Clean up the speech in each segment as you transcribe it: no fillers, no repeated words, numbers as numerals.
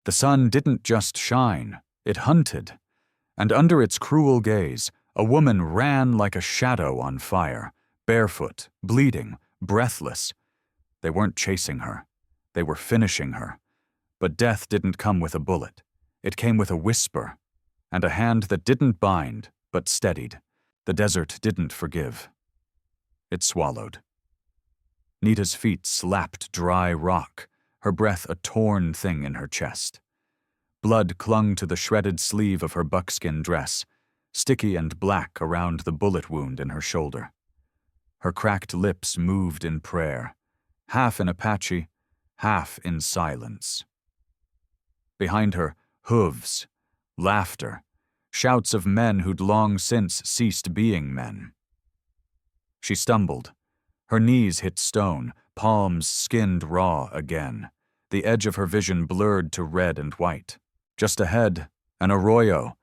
The sun didn't just shine, it hunted. And under its cruel gaze, a woman ran like a shadow on fire, barefoot, bleeding, breathless. They weren't chasing her. They were finishing her. But death didn't come with a bullet. It came with a whisper, and a hand that didn't bind, but steadied. The desert didn't forgive. It swallowed. Nita's feet slapped dry rock, her breath a torn thing in her chest. Blood clung to the shredded sleeve of her buckskin dress, sticky and black around the bullet wound in her shoulder. Her cracked lips moved in prayer, half in Apache, half in silence. Behind her, hooves, laughter, shouts of men who'd long since ceased being men. She stumbled. Her knees hit stone, palms skinned raw again, the edge of her vision blurred to red and white. Just ahead, an arroyo,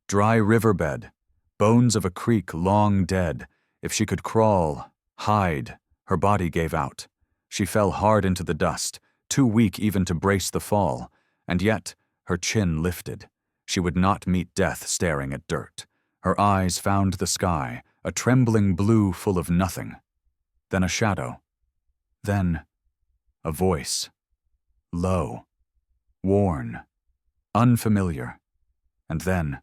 dry riverbed, bones of a creek long dead. If she could crawl, hide, her body gave out. She fell hard into the dust, too weak even to brace the fall, and yet her chin lifted. She would not meet death staring at dirt. Her eyes found the sky, a trembling blue full of nothing. Then a shadow. Then a voice. Low, worn, unfamiliar. And then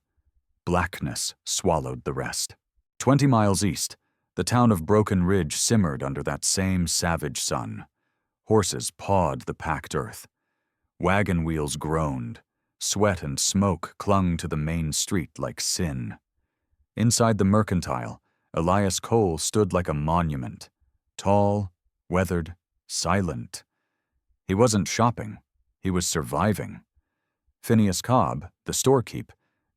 blackness swallowed the rest. 20 miles east, the town of Broken Ridge simmered under that same savage sun. Horses pawed the packed earth. Wagon wheels groaned. Sweat and smoke clung to the main street like sin. Inside the mercantile, Elias Cole stood like a monument. Tall, weathered, silent. He wasn't shopping. He was surviving. Phineas Cobb, the storekeep,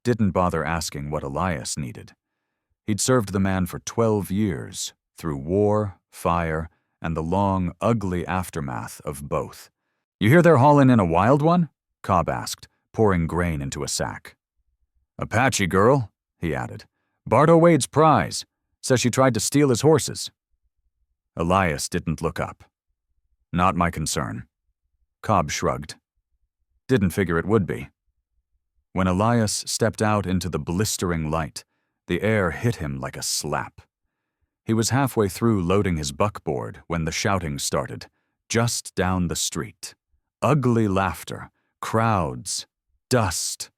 didn't bother asking what Elias needed. He'd served the man for 12 years, through war, fire, and the long, ugly aftermath of both. "You hear they're hauling in a wild one?" Cobb asked, pouring grain into a sack. "Apache girl," he added. "Bardo Wade's prize. Says she tried to steal his horses." Elias didn't look up. "Not my concern." Cobb shrugged. Didn't figure it would be. When Elias stepped out into the blistering light, the air hit him like a slap. He was halfway through loading his buckboard when the shouting started, just down the street. Ugly laughter, crowds, dust.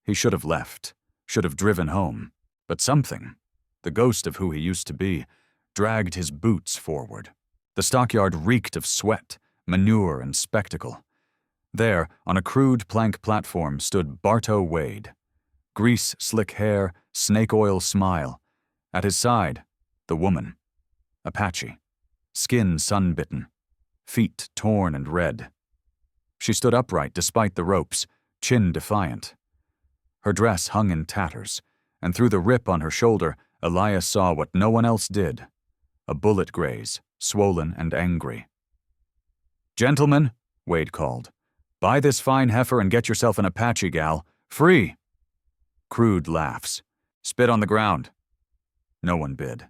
He should have left, should have driven home, but something, the ghost of who he used to be, dragged his boots forward. The stockyard reeked of sweat, manure, and spectacle. There, on a crude plank platform, stood Bardo Wade. Grease-slick hair, snake-oil smile. At his side, the woman. Apache. Skin sun-bitten. Feet torn and red. She stood upright despite the ropes, chin defiant. Her dress hung in tatters, and through the rip on her shoulder, Elias saw what no one else did. A bullet graze, swollen and angry. "Gentlemen," Wade called, "buy this fine heifer and get yourself an Apache gal. Free." Crude laughs. "Spit on the ground." No one bid.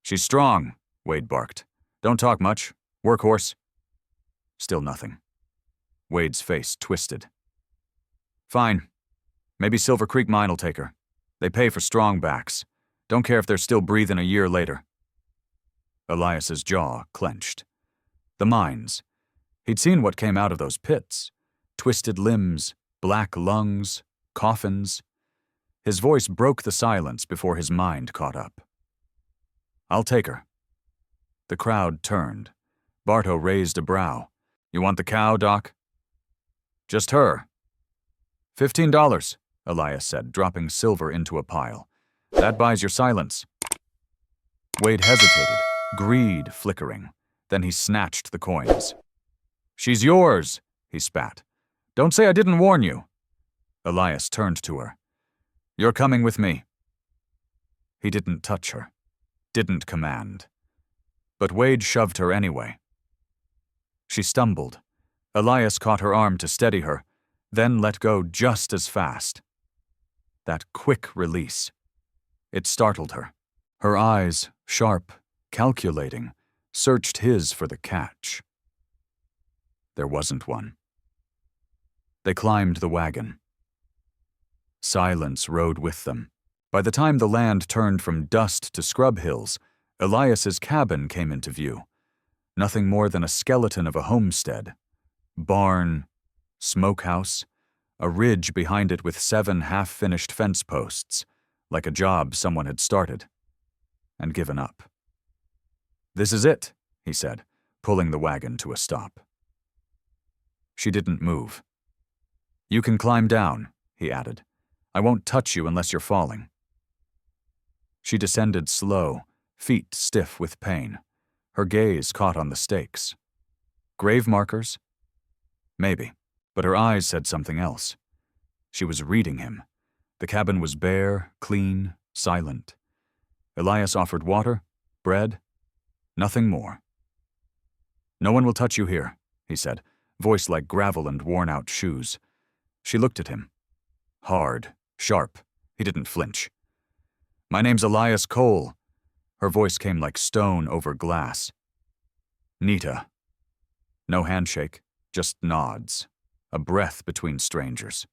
"She's strong," Wade barked. "Don't talk much. Workhorse." Still nothing. Wade's face twisted. "Fine. Maybe Silver Creek Mine'll take her. They pay for strong backs. Don't care if they're still breathing a year later." Elias's jaw clenched. The mines. He'd seen what came out of those pits. Twisted limbs, black lungs, coffins. His voice broke the silence before his mind caught up. "I'll take her." The crowd turned. Bardo raised a brow. "You want the cow, Doc?" "Just her." $15, Elias said, dropping silver into a pile. "That buys your silence." Wade hesitated, greed flickering. Then he snatched the coins. "She's yours," he spat. "Don't say I didn't warn you." Elias turned to her. "You're coming with me." He didn't touch her, didn't command. But Wade shoved her anyway. She stumbled. Elias caught her arm to steady her, then let go just as fast. That quick release. It startled her. Her eyes, sharp, calculating, searched his for the catch. There wasn't one. They climbed the wagon. Silence rode with them. By the time the land turned from dust to scrub hills, Elias's cabin came into view. Nothing more than a skeleton of a homestead. Barn, smokehouse, a ridge behind it with 7 half-finished fence posts, like a job someone had started and given up. "This is it," he said, pulling the wagon to a stop. She didn't move. "You can climb down," he added. "I won't touch you unless you're falling." She descended slow, feet stiff with pain. Her gaze caught on the stakes. Grave markers? Maybe, but her eyes said something else. She was reading him. The cabin was bare, clean, silent. Elias offered water, bread, nothing more. "No one will touch you here," he said, voice like gravel and worn-out shoes. She looked at him. Hard, sharp. He didn't flinch. "My name's Elias Cole." Her voice came like stone over glass. "Nita." No handshake, just nods. A breath between strangers.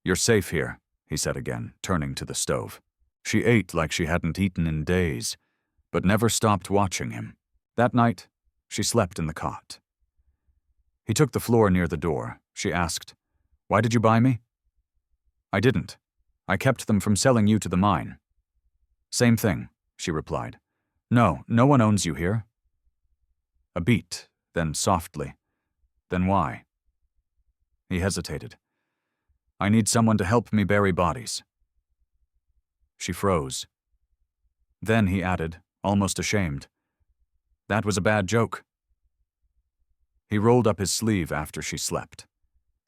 "You're safe here," he said again, turning to the stove. She ate like she hadn't eaten in days, but never stopped watching him. That night, she slept in the cot. He took the floor near the door. She asked, "Why did you buy me?" "I didn't. I kept them from selling you to the mine." "Same thing," she replied. No one owns you here." A beat, then softly. "Then why?" He hesitated. "I need someone to help me bury bodies." She froze. Then he added, almost ashamed, "That was a bad joke." He rolled up his sleeve after she slept.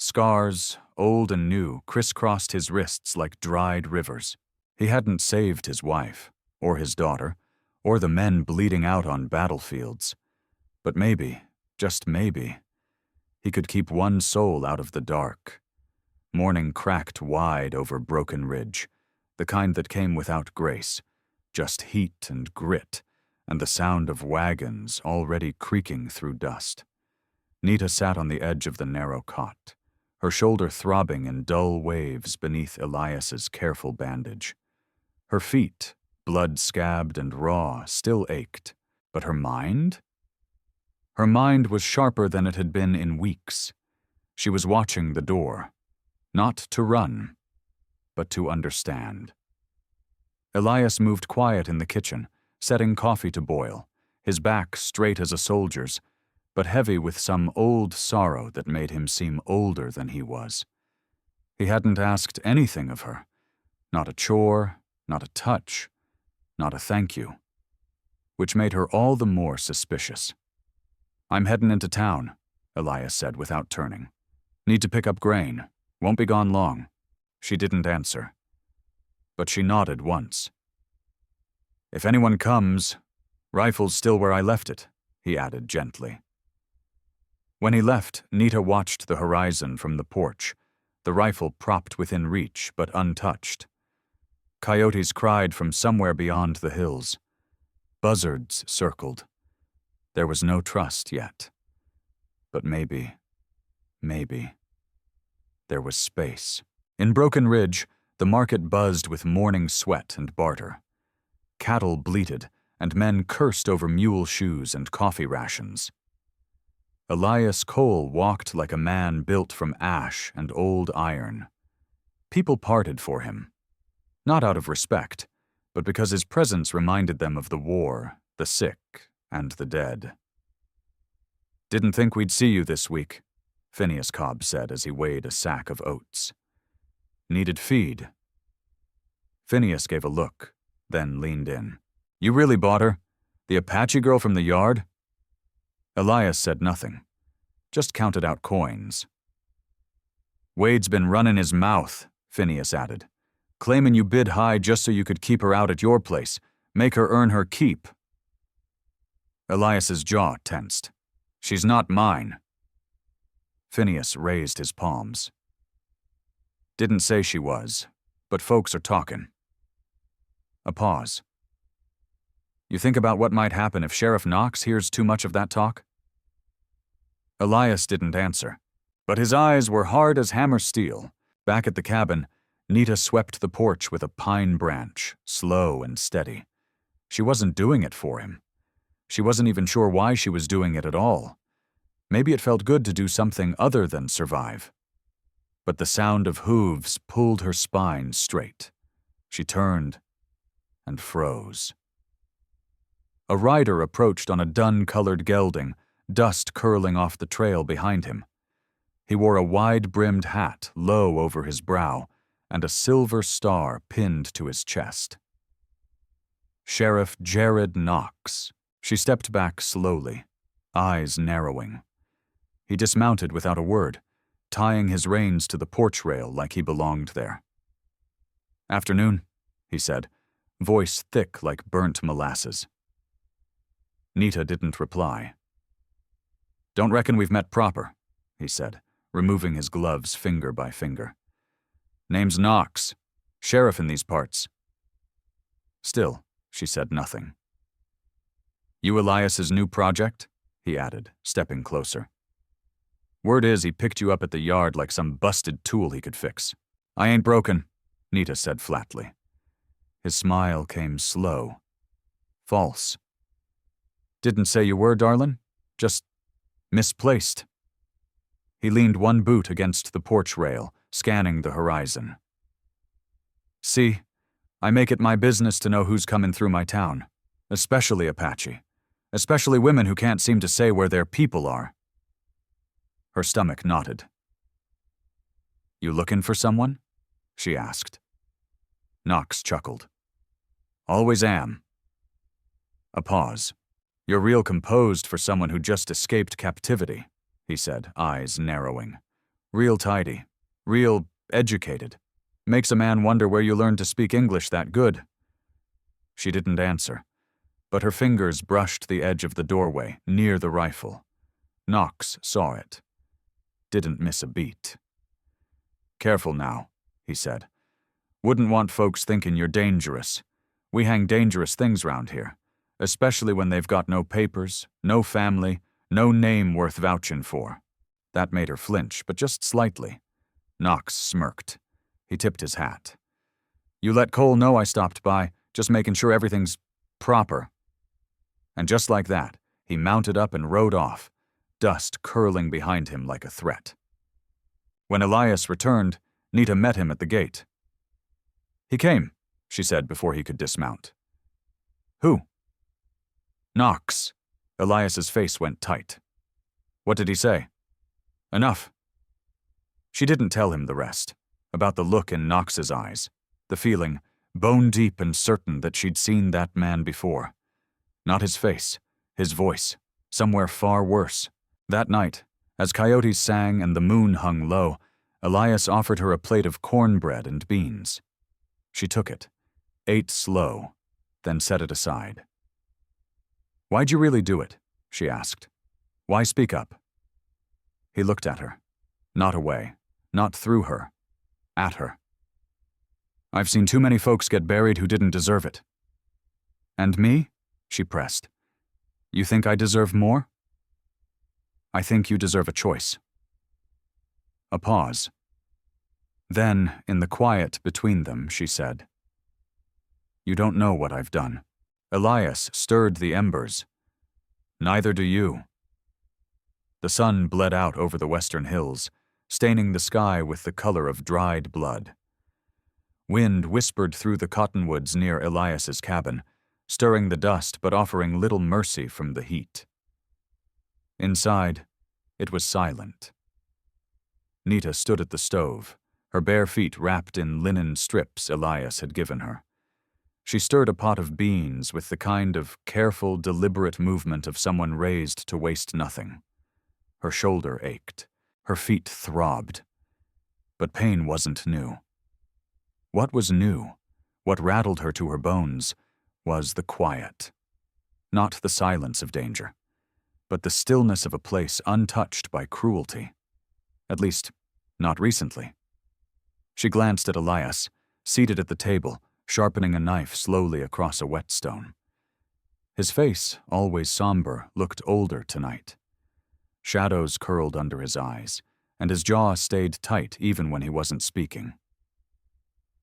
Scars, old and new, crisscrossed his wrists like dried rivers. He hadn't saved his wife, or his daughter, or the men bleeding out on battlefields. But maybe, just maybe, he could keep one soul out of the dark. Morning cracked wide over Broken Ridge, the kind that came without grace, just heat and grit, and the sound of wagons already creaking through dust. Nita sat on the edge of the narrow cot, her shoulder throbbing in dull waves beneath Elias's careful bandage. Her feet, blood-scabbed and raw, still ached, but her mind? Her mind was sharper than it had been in weeks. She was watching the door, not to run, but to understand. Elias moved quiet in the kitchen, setting coffee to boil, his back straight as a soldier's, but heavy with some old sorrow that made him seem older than he was. He hadn't asked anything of her. Not a chore, not a touch, not a thank you. Which made her all the more suspicious. "I'm headin' into town," Elias said without turning. "Need to pick up grain. Won't be gone long." She didn't answer. But she nodded once. "If anyone comes, rifle's still where I left it," he added gently. When he left, Nita watched the horizon from the porch, the rifle propped within reach but untouched. Coyotes cried from somewhere beyond the hills. Buzzards circled. There was no trust yet. But maybe, there was space. In Broken Ridge, the market buzzed with morning sweat and barter. Cattle bleated, and men cursed over mule shoes and coffee rations. Elias Cole walked like a man built from ash and old iron. People parted for him, not out of respect, but because his presence reminded them of the war, the sick, and the dead. "Didn't think we'd see you this week," Phineas Cobb said as he weighed a sack of oats. "Needed feed." Phineas gave a look, then leaned in. "You really bought her? The Apache girl from the yard?" Elias said nothing, just counted out coins. "Wade's been running his mouth," Phineas added, "claiming you bid high just so you could keep her out at your place, make her earn her keep." Elias's jaw tensed. "She's not mine." Phineas raised his palms. "Didn't say she was, but folks are talking." A pause. "You think about what might happen if Sheriff Knox hears too much of that talk?" Elias didn't answer. But his eyes were hard as hammer steel. Back at the cabin, Nita swept the porch with a pine branch, slow and steady. She wasn't doing it for him. She wasn't even sure why she was doing it at all. Maybe it felt good to do something other than survive. But the sound of hooves pulled her spine straight. She turned and froze. A rider approached on a dun-colored gelding, dust curling off the trail behind him. He wore a wide-brimmed hat low over his brow and a silver star pinned to his chest. Sheriff Jared Knox. She stepped back slowly, eyes narrowing. He dismounted without a word, tying his reins to the porch rail like he belonged there. "Afternoon," he said, voice thick like burnt molasses. Nita didn't reply. "Don't reckon we've met proper," he said, removing his gloves finger by finger. "Name's Knox, sheriff in these parts." Still, she said nothing. "You Elias's new project?" he added, stepping closer. "Word is he picked you up at the yard like some busted tool he could fix." "I ain't broken," Nita said flatly. His smile came slow. "False." "Didn't say you were, darlin'. Just misplaced." He leaned one boot against the porch rail, scanning the horizon. "See, I make it my business to know who's coming through my town, especially Apache, especially women who can't seem to say where their people are." Her stomach knotted. "You looking for someone?" she asked. Knox chuckled. "Always am." A pause. "You're real composed for someone who just escaped captivity," he said, eyes narrowing. "Real tidy. Real educated. Makes a man wonder where you learned to speak English that good." She didn't answer, but her fingers brushed the edge of the doorway, near the rifle. Knox saw it. Didn't miss a beat. "Careful now," he said. "Wouldn't want folks thinking you're dangerous. We hang dangerous things round here, especially when they've got no papers, no family, no name worth vouching for." That made her flinch, but just slightly. Knox smirked. He tipped his hat. "You let Cole know I stopped by, just making sure everything's proper." And just like that, he mounted up and rode off, dust curling behind him like a threat. When Elias returned, Nita met him at the gate. "He came," she said before he could dismount. "Who?" "Knox." Elias's face went tight. "What did he say?" "Enough." She didn't tell him the rest, about the look in Knox's eyes, the feeling, bone-deep and certain that she'd seen that man before. Not his face, his voice, somewhere far worse. That night, as coyotes sang and the moon hung low, Elias offered her a plate of cornbread and beans. She took it, ate slow, then set it aside. "Why'd you really do it?" she asked. "Why speak up?" He looked at her, not away, not through her, at her. "I've seen too many folks get buried who didn't deserve it." "And me?" she pressed. "You think I deserve more?" "I think you deserve a choice." A pause. Then, in the quiet between them, she said, "You don't know what I've done." Elias stirred the embers. "Neither do you." The sun bled out over the western hills, staining the sky with the color of dried blood. Wind whispered through the cottonwoods near Elias's cabin, stirring the dust but offering little mercy from the heat. Inside, it was silent. Nita stood at the stove, her bare feet wrapped in linen strips Elias had given her. She stirred a pot of beans with the kind of careful, deliberate movement of someone raised to waste nothing. Her shoulder ached. Her feet throbbed. But pain wasn't new. What was new, what rattled her to her bones, was the quiet. Not the silence of danger, but the stillness of a place untouched by cruelty. At least, not recently. She glanced at Elias, seated at the table, sharpening a knife slowly across a whetstone. His face, always somber, looked older tonight. Shadows curled under his eyes, and his jaw stayed tight even when he wasn't speaking.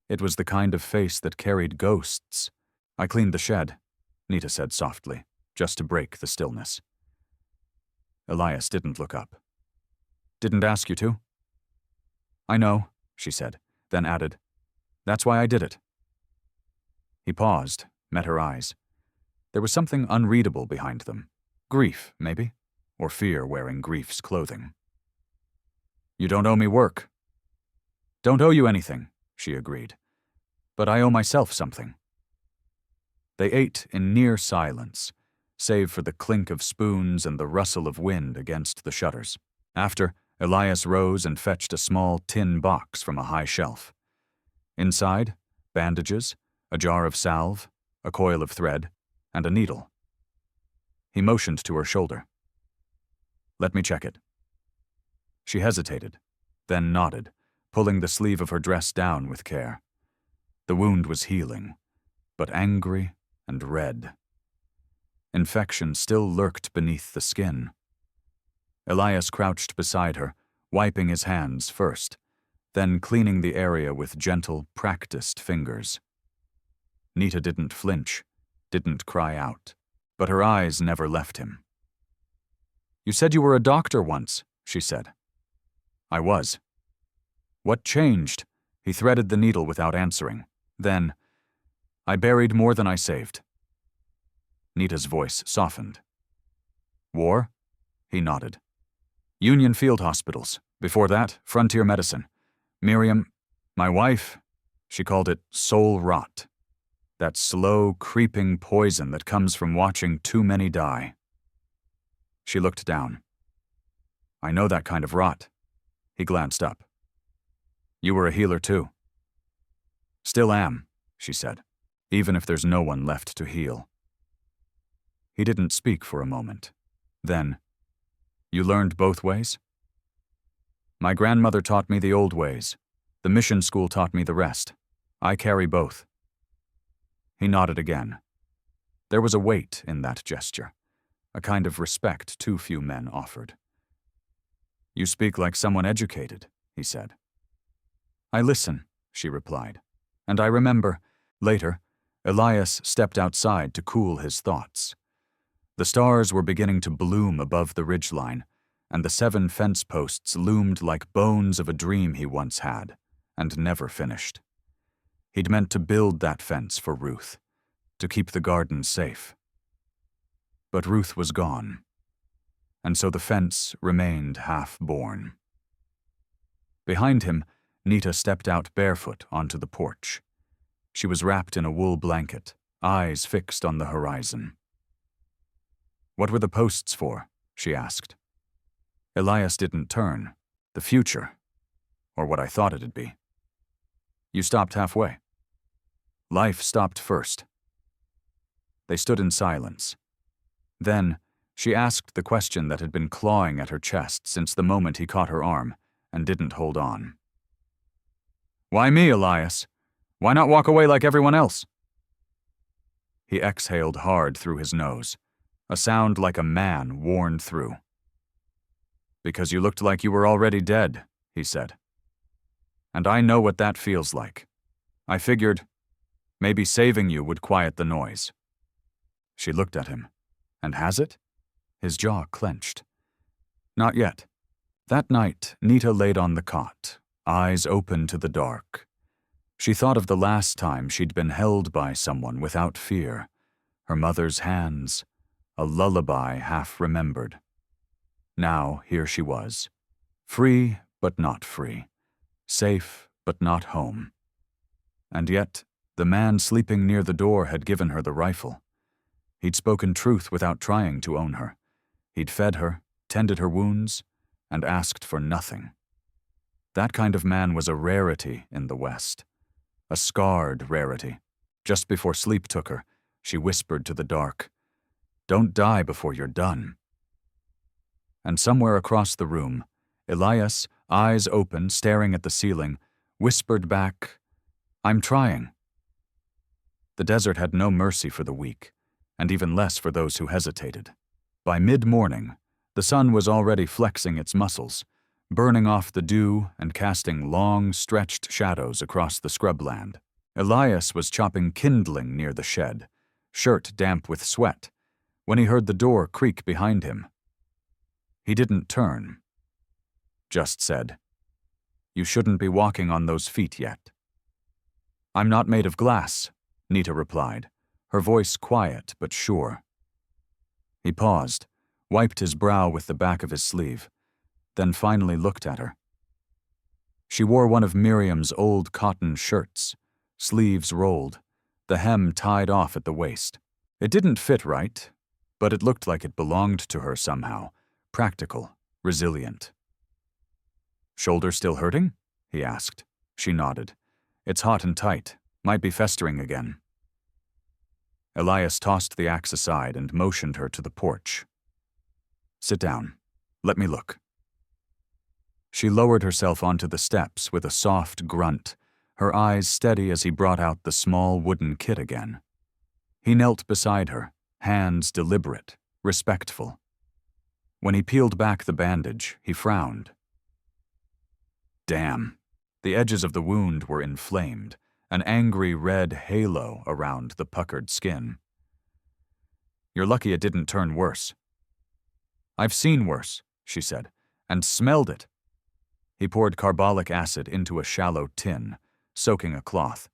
It was the kind of face that carried ghosts. "I cleaned the shed," Nita said softly, just to break the stillness. Elias didn't look up. "Didn't ask you to?" "I know," she said, then added, "That's why I did it." He paused, met her eyes. There was something unreadable behind them. Grief, maybe, or fear wearing grief's clothing. "You don't owe me work." "Don't owe you anything," she agreed. "But I owe myself something." They ate in near silence, save for the clink of spoons and the rustle of wind against the shutters. After, Elias rose and fetched a small tin box from a high shelf. Inside, bandages, a jar of salve, a coil of thread, and a needle. He motioned to her shoulder. "Let me check it." She hesitated, then nodded, pulling the sleeve of her dress down with care. The wound was healing, but angry and red. Infection still lurked beneath the skin. Elias crouched beside her, wiping his hands first, then cleaning the area with gentle, practiced fingers. Nita didn't flinch, didn't cry out, but her eyes never left him. "You said you were a doctor once," she said. "I was." "What changed?" He threaded the needle without answering. Then, "I buried more than I saved." Nita's voice softened. "War?" He nodded. "Union field hospitals. Before that, frontier medicine. Miriam, my wife, she called it soul rot. That slow, creeping poison that comes from watching too many die." She looked down. "I know that kind of rot." He glanced up. "You were a healer too." "Still am," she said, "even if there's no one left to heal." He didn't speak for a moment. Then, "You learned both ways?" "My grandmother taught me the old ways. The mission school taught me the rest. I carry both." He nodded again. There was a weight in that gesture, a kind of respect too few men offered. "You speak like someone educated," he said. "I listen," she replied. "And I remember." Later, Elias stepped outside to cool his thoughts. The stars were beginning to bloom above the ridgeline, and the 7 fence posts loomed like bones of a dream he once had, and never finished. He'd meant to build that fence for Ruth, to keep the garden safe. But Ruth was gone, and so the fence remained half-born. Behind him, Nita stepped out barefoot onto the porch. She was wrapped in a wool blanket, eyes fixed on the horizon. "What were the posts for?" she asked. Elias didn't turn. "The future, or what I thought it'd be." "You stopped halfway." "Life stopped first." They stood in silence. Then, she asked the question that had been clawing at her chest since the moment he caught her arm, and didn't hold on. "Why me, Elias? Why not walk away like everyone else?" He exhaled hard through his nose, a sound like a man worn through. "Because you looked like you were already dead," he said. "And I know what that feels like. I figured maybe saving you would quiet the noise." She looked at him. "And has it?" His jaw clenched. "Not yet." That night, Nita laid on the cot, eyes open to the dark. She thought of the last time she'd been held by someone without fear, her mother's hands, a lullaby half-remembered. Now here she was, free but not free, safe but not home. And yet, the man sleeping near the door had given her the rifle. He'd spoken truth without trying to own her. He'd fed her, tended her wounds, and asked for nothing. That kind of man was a rarity in the West, a scarred rarity. Just before sleep took her, she whispered to the dark, "Don't die before you're done." And somewhere across the room, Elias, eyes open, staring at the ceiling, whispered back, "I'm trying." The desert had no mercy for the weak, and even less for those who hesitated. By mid-morning, the sun was already flexing its muscles, burning off the dew and casting long, stretched shadows across the scrubland. Elias was chopping kindling near the shed, shirt damp with sweat, when he heard the door creak behind him. He didn't turn, just said, "You shouldn't be walking on those feet yet." "I'm not made of glass," Nita replied, her voice quiet but sure. He paused, wiped his brow with the back of his sleeve, then finally looked at her. She wore one of Miriam's old cotton shirts, sleeves rolled, the hem tied off at the waist. It didn't fit right, but it looked like it belonged to her somehow, practical, resilient. "Shoulder still hurting?" he asked. She nodded. "It's hot and tight. Might be festering again." Elias tossed the axe aside and motioned her to the porch. "Sit down. Let me look." She lowered herself onto the steps with a soft grunt, her eyes steady as he brought out the small wooden kit again. He knelt beside her, hands deliberate, respectful. When he peeled back the bandage, he frowned. Damn. The edges of the wound were inflamed, an angry red halo around the puckered skin. "You're lucky it didn't turn worse." "I've seen worse," she said, "and smelled it." He poured carbolic acid into a shallow tin, soaking a cloth.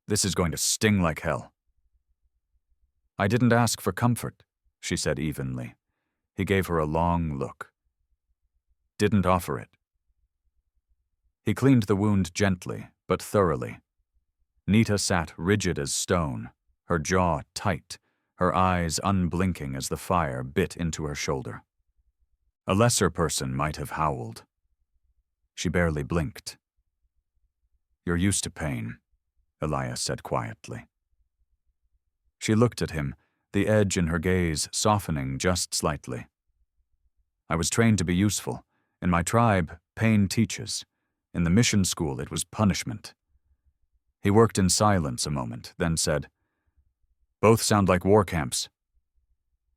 "This is going to sting like hell." "I didn't ask for comfort," she said evenly. He gave her a long look. "Didn't offer it." He cleaned the wound gently, but thoroughly. Nita sat rigid as stone, her jaw tight, her eyes unblinking as the fire bit into her shoulder. A lesser person might have howled. She barely blinked. "You're used to pain," Elias said quietly. She looked at him, the edge in her gaze softening just slightly. "I was trained to be useful. In my tribe, pain teaches. In the mission school, it was punishment." He worked in silence a moment, then said, "Both sound like war camps."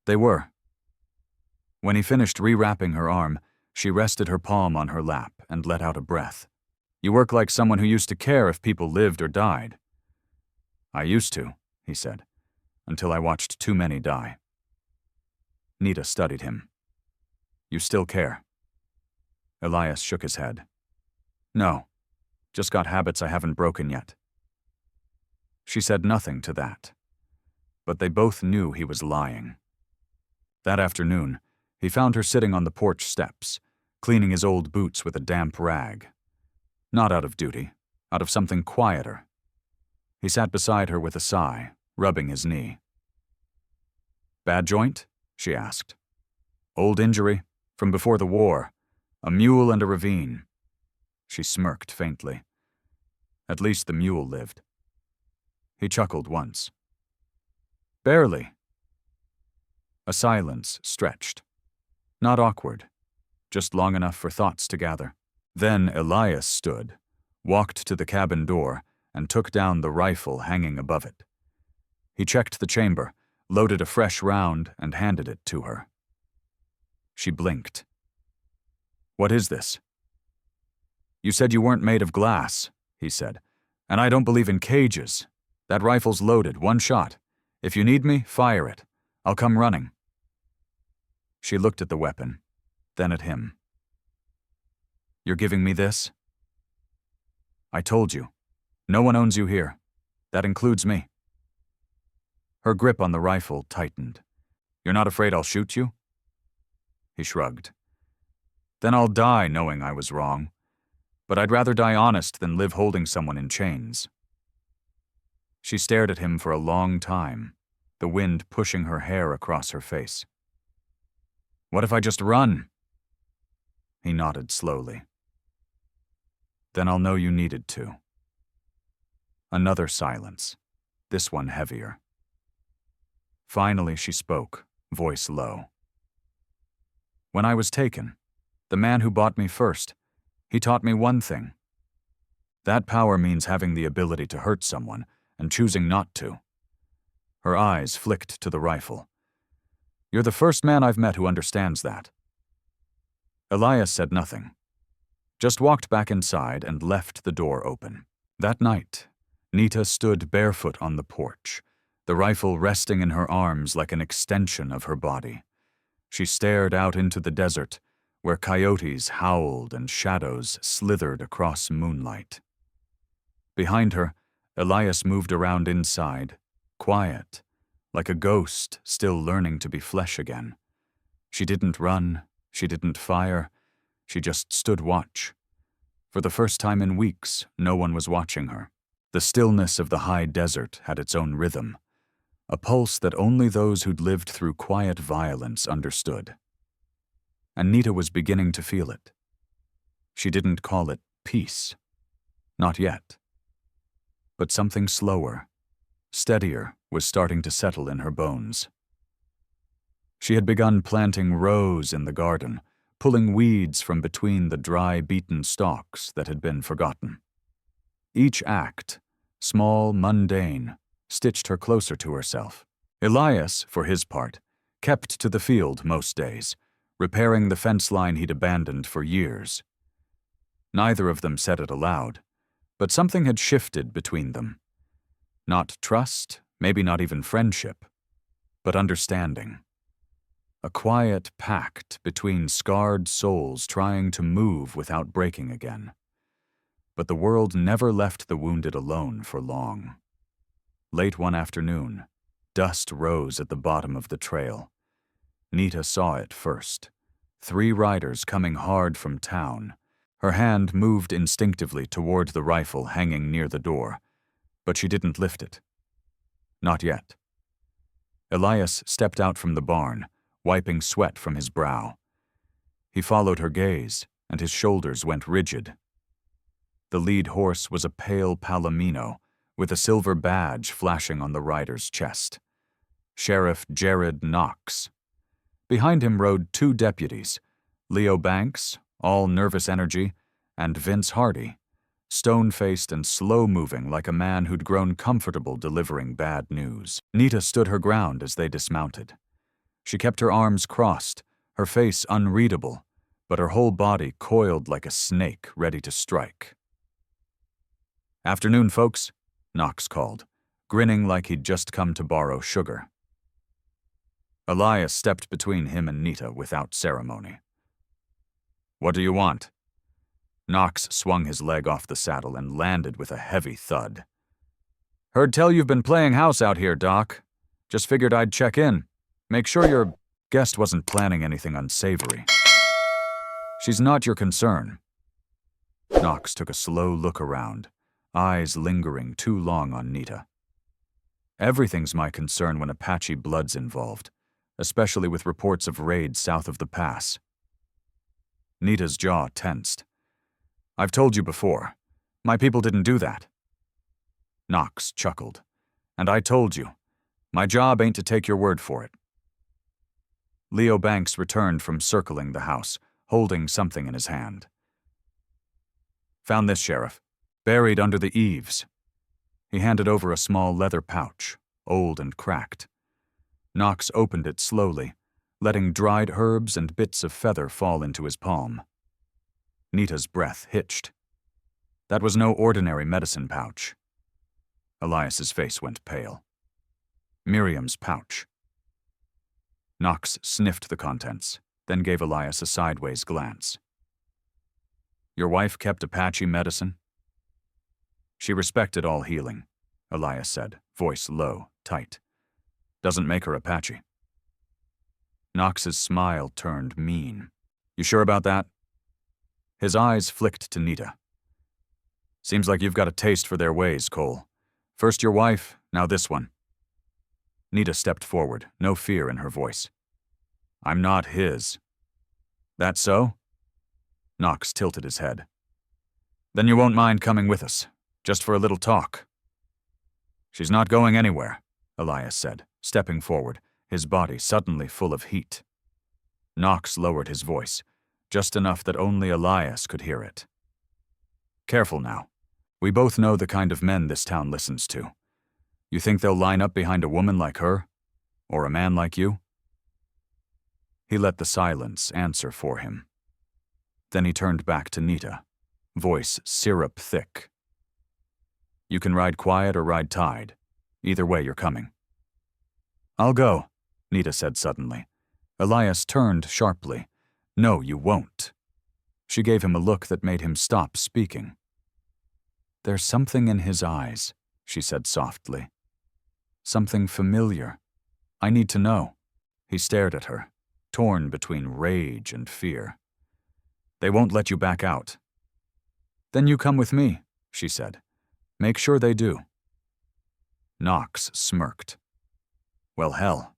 They were. When he finished rewrapping her arm, she rested her palm on her lap and let out a breath. "You work like someone who used to care if people lived or died." "I used to," he said, "until I watched too many die." Nita studied him. "You still care?" Elias shook his head. "No, just got habits I haven't broken yet." She said nothing to that, but they both knew he was lying. That afternoon, he found her sitting on the porch steps, cleaning his old boots with a damp rag. Not out of duty, out of something quieter. He sat beside her with a sigh, rubbing his knee. "Bad joint?" she asked. "Old injury, from before the war. A mule and a ravine." She smirked faintly. At least the mule lived. He chuckled once. "Barely." A silence stretched. Not awkward, just long enough for thoughts to gather. Then Elias stood, walked to the cabin door, and took down the rifle hanging above it. He checked the chamber, loaded a fresh round, and handed it to her. She blinked. "What is this?" "You said you weren't made of glass," he said, "and I don't believe in cages. That rifle's loaded, one shot. If you need me, fire it. I'll come running." She looked at the weapon, then at him. "You're giving me this?" "I told you. No one owns you here. That includes me." Her grip on the rifle tightened. "You're not afraid I'll shoot you?" He shrugged. "Then I'll die knowing I was wrong. But I'd rather die honest than live holding someone in chains." She stared at him for a long time, the wind pushing her hair across her face. "What if I just run?" He nodded slowly. "Then I'll know you needed to." Another silence, this one heavier. Finally she spoke, voice low. "When I was taken, the man who bought me first, he taught me one thing. That power means having the ability to hurt someone and choosing not to." Her eyes flicked to the rifle. "You're the first man I've met who understands that." Elias said nothing, just walked back inside and left the door open. That night, Nita stood barefoot on the porch, the rifle resting in her arms like an extension of her body. She stared out into the desert, where coyotes howled and shadows slithered across moonlight. Behind her, Elias moved around inside, quiet, like a ghost still learning to be flesh again. She didn't run, she didn't fire, she just stood watch. For the first time in weeks, no one was watching her. The stillness of the high desert had its own rhythm, a pulse that only those who'd lived through quiet violence understood. And Nita was beginning to feel it. She didn't call it peace. Not yet. But something slower, steadier, was starting to settle in her bones. She had begun planting rows in the garden, pulling weeds from between the dry, beaten stalks that had been forgotten. Each act, small, mundane, stitched her closer to herself. Elias, for his part, kept to the field most days, repairing the fence line he'd abandoned for years. Neither of them said it aloud, but something had shifted between them. Not trust, maybe not even friendship, but understanding. A quiet pact between scarred souls trying to move without breaking again. But the world never left the wounded alone for long. Late one afternoon, dust rose at the bottom of the trail. Nita saw it first. 3 riders coming hard from town. Her hand moved instinctively toward the rifle hanging near the door, but she didn't lift it. Not yet. Elias stepped out from the barn, wiping sweat from his brow. He followed her gaze, and his shoulders went rigid. The lead horse was a pale palomino, with a silver badge flashing on the rider's chest. Sheriff Jared Knox. Behind him rode 2 deputies, Leo Banks, all nervous energy, and Vince Hardy, stone-faced and slow-moving like a man who'd grown comfortable delivering bad news. Nita stood her ground as they dismounted. She kept her arms crossed, her face unreadable, but her whole body coiled like a snake ready to strike. "Afternoon, folks," Knox called, grinning like he'd just come to borrow sugar. Elias stepped between him and Nita without ceremony. "What do you want?" Knox swung his leg off the saddle and landed with a heavy thud. "Heard tell you've been playing house out here, Doc. Just figured I'd check in. Make sure your guest wasn't planning anything unsavory." "She's not your concern." Knox took a slow look around, eyes lingering too long on Nita. "Everything's my concern when Apache blood's involved, especially with reports of raids south of the pass." Nita's jaw tensed. "I've told you before. My people didn't do that." Knox chuckled. "And I told you. My job ain't to take your word for it." Leo Banks returned from circling the house, holding something in his hand. "Found this, Sheriff. Buried under the eaves." He handed over a small leather pouch, old and cracked. Knox opened it slowly, letting dried herbs and bits of feather fall into his palm. Nita's breath hitched. That was no ordinary medicine pouch. Elias's face went pale. Miriam's pouch. Knox sniffed the contents, then gave Elias a sideways glance. "Your wife kept Apache medicine?" "She respected all healing," Elias said, voice low, tight. "Doesn't make her Apache." Knox's smile turned mean. "You sure about that?" His eyes flicked to Nita. "Seems like you've got a taste for their ways, Cole. First your wife, now this one." Nita stepped forward, no fear in her voice. "I'm not his." "That so?" Knox tilted his head. "Then you won't mind coming with us, just for a little talk." "She's not going anywhere," Elias said, stepping forward, his body suddenly full of heat. Knox lowered his voice, just enough that only Elias could hear it. "Careful now. We both know the kind of men this town listens to. You think they'll line up behind a woman like her? Or a man like you?" He let the silence answer for him. Then he turned back to Nita, voice syrup thick. "You can ride quiet or ride tide. Either way, you're coming." "I'll go," Nita said suddenly. Elias turned sharply. "No, you won't." She gave him a look that made him stop speaking. "There's something in his eyes," she said softly. "Something familiar. I need to know." He stared at her, torn between rage and fear. "They won't let you back out." "Then you come with me," she said. "Make sure they do." Knox smirked. "Well, hell,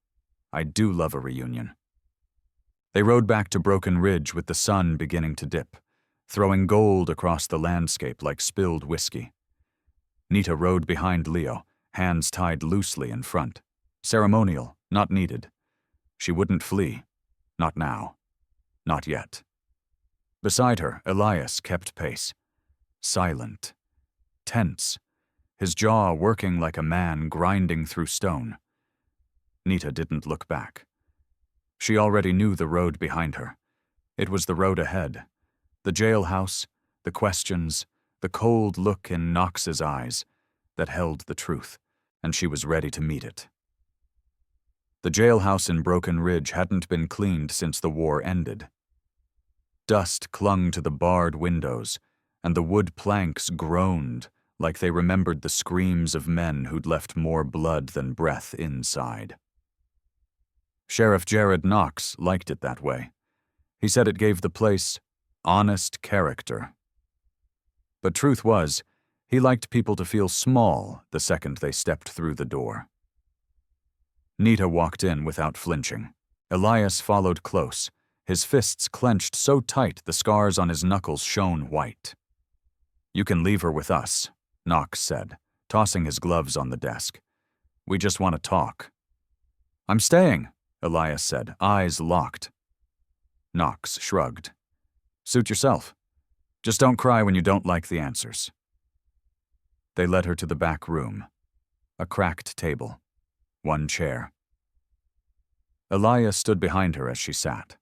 I do love a reunion." They rode back to Broken Ridge with the sun beginning to dip, throwing gold across the landscape like spilled whiskey. Nita rode behind Leo, hands tied loosely in front. Ceremonial, not needed. She wouldn't flee. Not now. Not yet. Beside her, Elias kept pace. Silent. Tense. His jaw working like a man grinding through stone. Nita didn't look back. She already knew the road behind her. It was the road ahead. The jailhouse, the questions, the cold look in Knox's eyes that held the truth, and she was ready to meet it. The jailhouse in Broken Ridge hadn't been cleaned since the war ended. Dust clung to the barred windows, and the wood planks groaned like they remembered the screams of men who'd left more blood than breath inside. Sheriff Jared Knox liked it that way. He said it gave the place honest character. But truth was, he liked people to feel small the second they stepped through the door. Nita walked in without flinching. Elias followed close, his fists clenched so tight the scars on his knuckles shone white. "You can leave her with us," Knox said, tossing his gloves on the desk. "We just want to talk." "I'm staying," Elias said, eyes locked. Knox shrugged. "Suit yourself. Just don't cry when you don't like the answers." They led her to the back room. A cracked table. One chair. Elias stood behind her as she sat.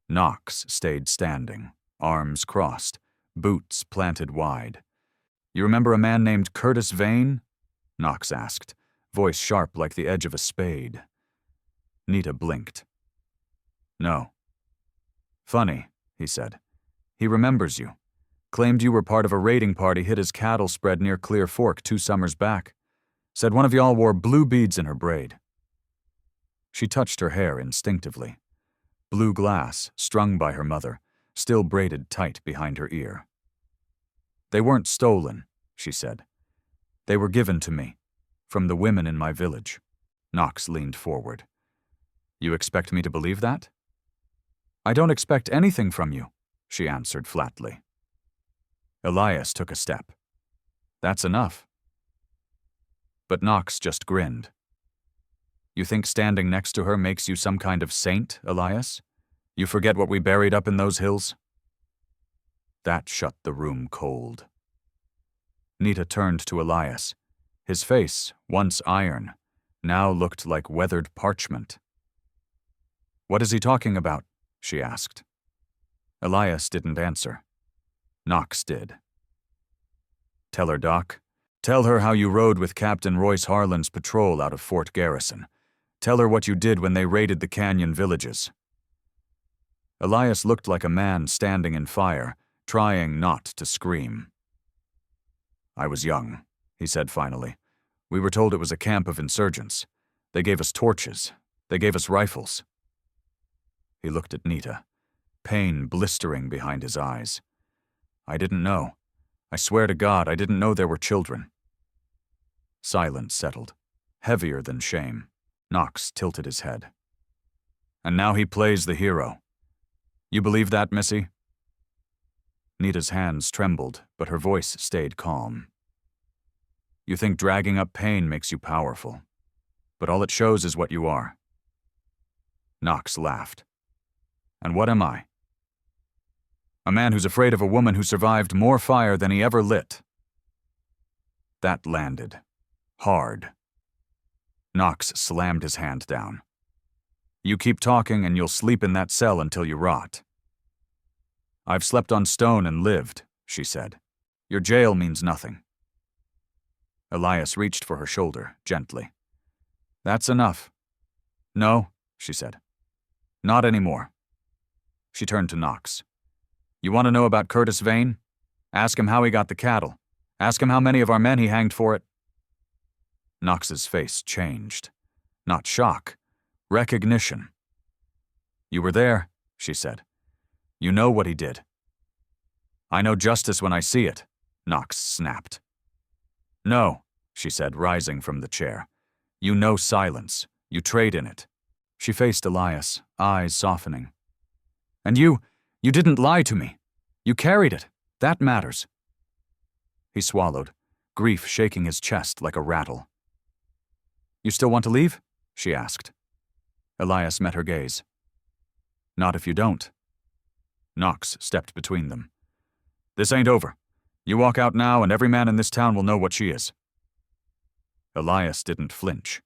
Knox stayed standing, arms crossed, boots planted wide. "You remember a man named Curtis Vane?" Knox asked, voice sharp like the edge of a spade. Nita blinked. "No." "Funny," he said. "He remembers you. Claimed you were part of a raiding party hit his cattle spread near Clear Fork 2 summers back. Said one of y'all wore blue beads in her braid." She touched her hair instinctively. Blue glass, strung by her mother, still braided tight behind her ear. "They weren't stolen," she said. "They were given to me, from the women in my village." Knox leaned forward. "You expect me to believe that?" "I don't expect anything from you," she answered flatly. Elias took a step. "That's enough." But Knox just grinned. "You think standing next to her makes you some kind of saint, Elias? You forget what we buried up in those hills?" That shut the room cold. Nita turned to Elias. His face, once iron, now looked like weathered parchment. "What is he talking about?" she asked. Elias didn't answer. Knox did. "Tell her, Doc. Tell her how you rode with Captain Royce Harlan's patrol out of Fort Garrison. Tell her what you did when they raided the canyon villages." Elias looked like a man standing in fire, trying not to scream. "I was young," he said finally. "We were told it was a camp of insurgents. They gave us torches. They gave us rifles." He looked at Nita, pain blistering behind his eyes. "I didn't know. I swear to God, I didn't know there were children." Silence settled, heavier than shame. Knox tilted his head. "And now he plays the hero. You believe that, Missy?" Nita's hands trembled, but her voice stayed calm. "You think dragging up pain makes you powerful, but all it shows is what you are." Knox laughed. "And what am I?" "A man who's afraid of a woman who survived more fire than he ever lit." That landed. Hard. Knox slammed his hand down. "You keep talking and you'll sleep in that cell until you rot." I've slept on stone and lived, she said. Your jail means nothing. Elias reached for her shoulder, gently. That's enough. No, she said. Not anymore. She turned to Knox. You want to know about Curtis Vane? Ask him how he got the cattle. Ask him how many of our men he hanged for it. Knox's face changed. Not shock. Recognition. You were there, she said. You know what he did. I know justice when I see it, Knox snapped. No, she said, rising from the chair. You know silence. You trade in it. She faced Elias, eyes softening. And you didn't lie to me. You carried it. That matters. He swallowed, grief shaking his chest like a rattle. You still want to leave? She asked. Elias met her gaze. Not if you don't. Knox stepped between them. This ain't over. You walk out now and every man in this town will know what she is. Elias didn't flinch.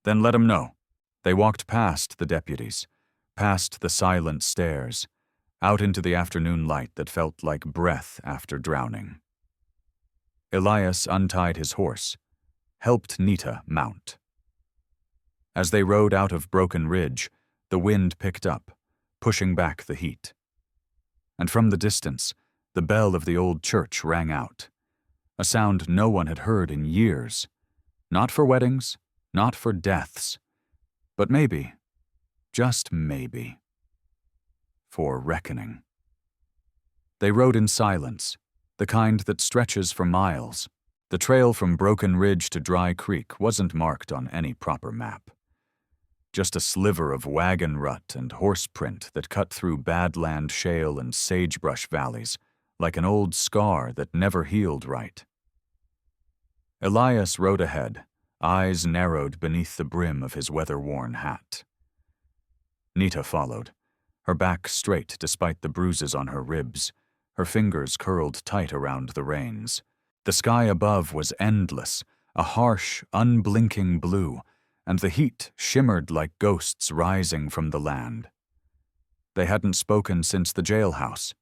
Then let him know. They walked past the deputies, past the silent stairs, out into the afternoon light that felt like breath after drowning. Elias untied his horse, helped Nita mount. As they rode out of Broken Ridge, the wind picked up, pushing back the heat. And from the distance, the bell of the old church rang out, a sound no one had heard in years, not for weddings, not for deaths, but maybe, just maybe, for reckoning. They rode in silence, the kind that stretches for miles. The trail from Broken Ridge to Dry Creek wasn't marked on any proper map. Just a sliver of wagon rut and horse print that cut through Badland shale and sagebrush valleys, like an old scar that never healed right. Elias rode ahead, eyes narrowed beneath the brim of his weather-worn hat. Nita followed, her back straight despite the bruises on her ribs, her fingers curled tight around the reins. The sky above was endless, a harsh, unblinking blue, and the heat shimmered like ghosts rising from the land. They hadn't spoken since the jailhouse,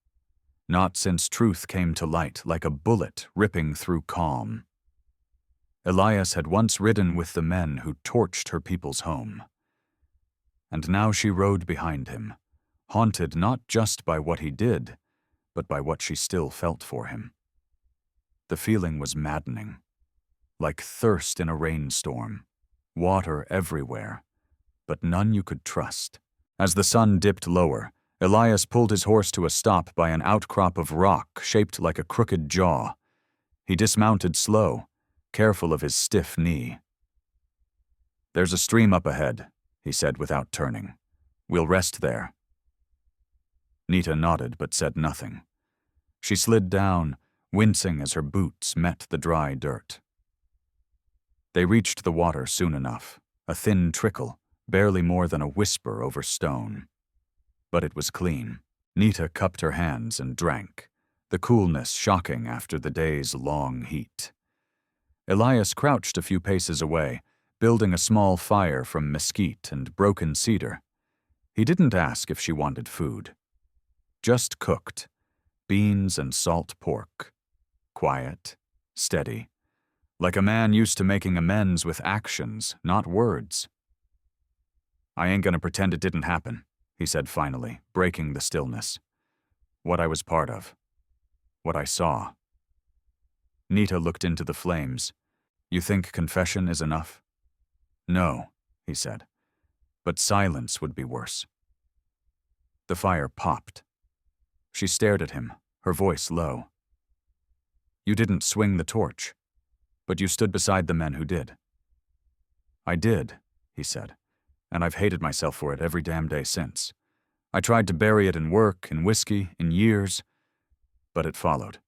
not since truth came to light like a bullet ripping through calm. Elias had once ridden with the men who torched her people's home. And now she rode behind him, haunted not just by what he did, but by what she still felt for him. The feeling was maddening, like thirst in a rainstorm, water everywhere, but none you could trust. As the sun dipped lower, Elias pulled his horse to a stop by an outcrop of rock shaped like a crooked jaw. He dismounted slow, careful of his stiff knee. There's a stream up ahead, he said without turning. We'll rest there. Nita nodded but said nothing. She slid down, wincing as her boots met the dry dirt. They reached the water soon enough, a thin trickle, barely more than a whisper over stone. But it was clean. Nita cupped her hands and drank, the coolness shocking after the day's long heat. Elias crouched a few paces away, building a small fire from mesquite and broken cedar. He didn't ask if she wanted food. Just cooked, beans and salt pork. Quiet, steady, like a man used to making amends with actions, not words. I ain't gonna pretend it didn't happen, he said finally, breaking the stillness. What I was part of. What I saw. Nita looked into the flames. You think confession is enough? No, he said, but silence would be worse. The fire popped. She stared at him, her voice low. You didn't swing the torch, but you stood beside the men who did. I did, he said, and I've hated myself for it every damn day since. I tried to bury it in work, in whiskey, in years, but it followed.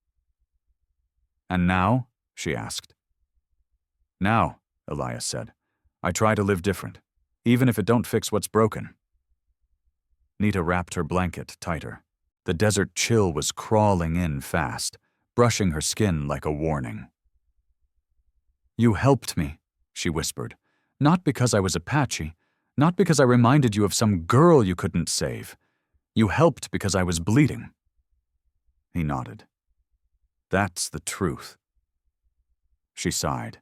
And now? She asked. Now, Elias said, I try to live different, even if it don't fix what's broken. Nita wrapped her blanket tighter. The desert chill was crawling in fast, brushing her skin like a warning. You helped me, she whispered, not because I was Apache, not because I reminded you of some girl you couldn't save. You helped because I was bleeding." He nodded. "That's the truth." She sighed.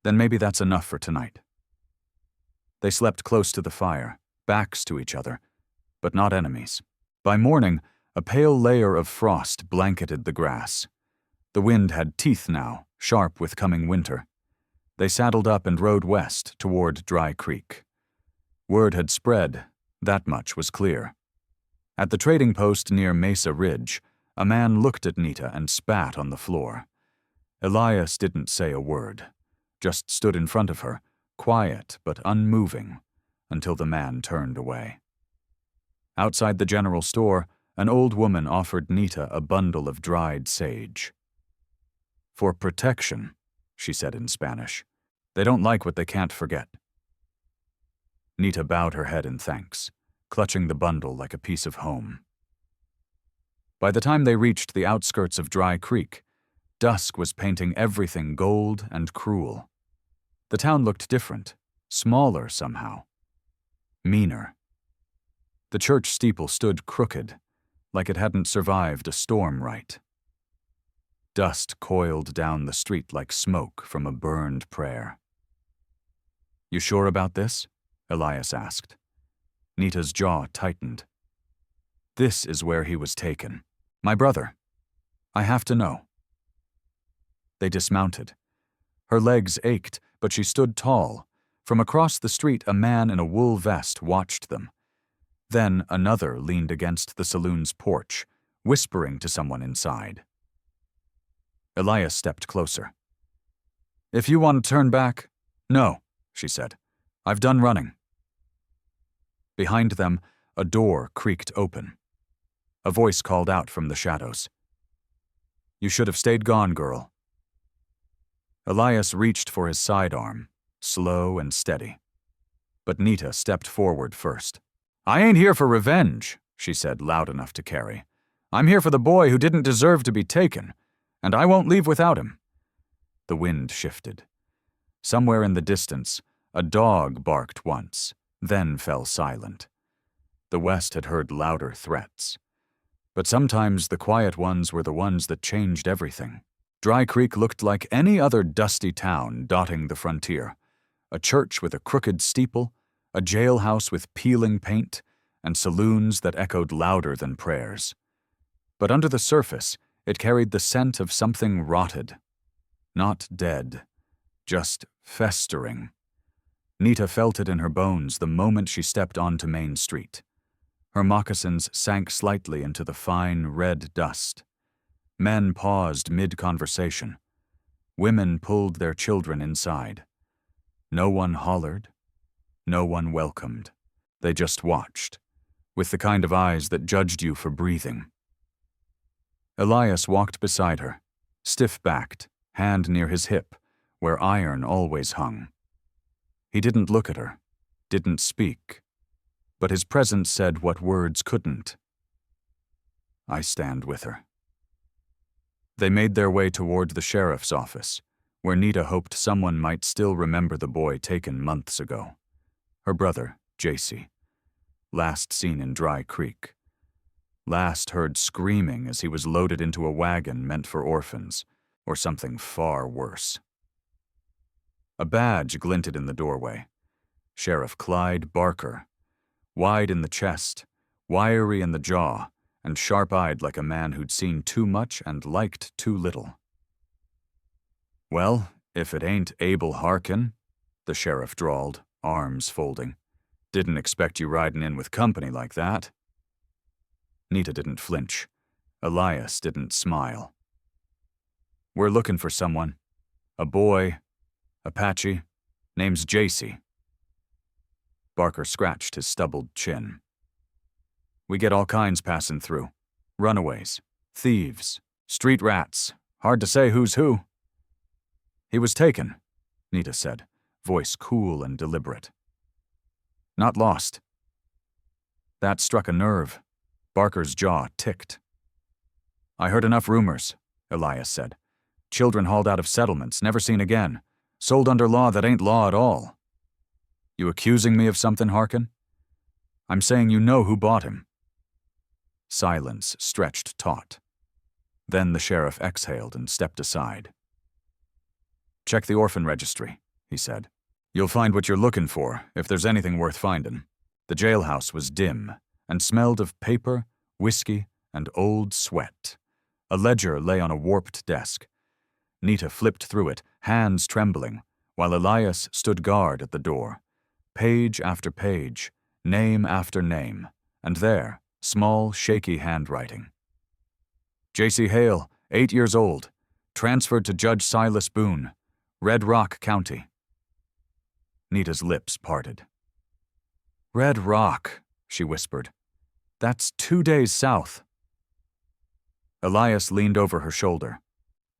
"Then maybe that's enough for tonight." They slept close to the fire, backs to each other, but not enemies. By morning, a pale layer of frost blanketed the grass. The wind had teeth now, sharp with coming winter. They saddled up and rode west toward Dry Creek. Word had spread, that much was clear. At the trading post near Mesa Ridge, a man looked at Nita and spat on the floor. Elias didn't say a word, just stood in front of her, quiet but unmoving, until the man turned away. Outside the general store, an old woman offered Nita a bundle of dried sage. "For protection," she said in Spanish. "They don't like what they can't forget." Nita bowed her head in thanks, clutching the bundle like a piece of home. By the time they reached the outskirts of Dry Creek, dusk was painting everything gold and cruel. The town looked different, smaller somehow, meaner. The church steeple stood crooked, like it hadn't survived a storm right. Dust coiled down the street like smoke from a burned prayer. "You sure about this?" Elias asked. Nita's jaw tightened. "This is where he was taken. My brother. I have to know." They dismounted. Her legs ached, but she stood tall. From across the street, a man in a wool vest watched them. Then another leaned against the saloon's porch, whispering to someone inside. Elias stepped closer. "If you want to turn back—" "No," she said. "I've done running." Behind them, a door creaked open. A voice called out from the shadows. "You should have stayed gone, girl." Elias reached for his sidearm, slow and steady. But Nita stepped forward first. "I ain't here for revenge," she said, loud enough to carry. "I'm here for the boy who didn't deserve to be taken, and I won't leave without him." The wind shifted. Somewhere in the distance, a dog barked once, then fell silent. The West had heard louder threats. But sometimes the quiet ones were the ones that changed everything. Dry Creek looked like any other dusty town dotting the frontier. A church with a crooked steeple, a jailhouse with peeling paint, and saloons that echoed louder than prayers. But under the surface, it carried the scent of something rotted. Not dead, just festering. Nita felt it in her bones the moment she stepped onto Main Street. Her moccasins sank slightly into the fine, red dust. Men paused mid-conversation. Women pulled their children inside. No one hollered. No one welcomed. They just watched, with the kind of eyes that judged you for breathing. Elias walked beside her, stiff-backed, hand near his hip, where iron always hung. He didn't look at her, didn't speak, but his presence said what words couldn't. "I stand with her." They made their way toward the sheriff's office, where Nita hoped someone might still remember the boy taken months ago. Her brother, JC. Last seen in Dry Creek. Last heard screaming as he was loaded into a wagon meant for orphans, or something far worse. A badge glinted in the doorway. Sheriff Clyde Barker. Wide in the chest, wiry in the jaw, and sharp-eyed like a man who'd seen too much and liked too little. "Well, if it ain't Abel Harkin," the sheriff drawled, arms folding. "Didn't expect you riding in with company like that." Nita didn't flinch. Elias didn't smile. "We're looking for someone. A boy. Apache. Name's JC." Barker scratched his stubbled chin. "We get all kinds passing through. Runaways, thieves, street rats. Hard to say who's who." "He was taken," Nita said, voice cool and deliberate. "Not lost." That struck a nerve. Barker's jaw ticked. "I heard enough rumors," Elias said. "Children hauled out of settlements, never seen again. Sold under law that ain't law at all." "You accusing me of something, Harkin?" "I'm saying you know who bought him." Silence stretched taut. Then the sheriff exhaled and stepped aside. "Check the orphan registry," he said. "You'll find what you're looking for, if there's anything worth finding." The jailhouse was dim and smelled of paper, whiskey, and old sweat. A ledger lay on a warped desk. Nita flipped through it, hands trembling, while Elias stood guard at the door. Page after page, name after name, and there, small, shaky handwriting. J.C. Hale, 8 years old, transferred to Judge Silas Boone, Red Rock County. Nita's lips parted. "Red Rock," she whispered. "That's 2 days south." Elias leaned over her shoulder.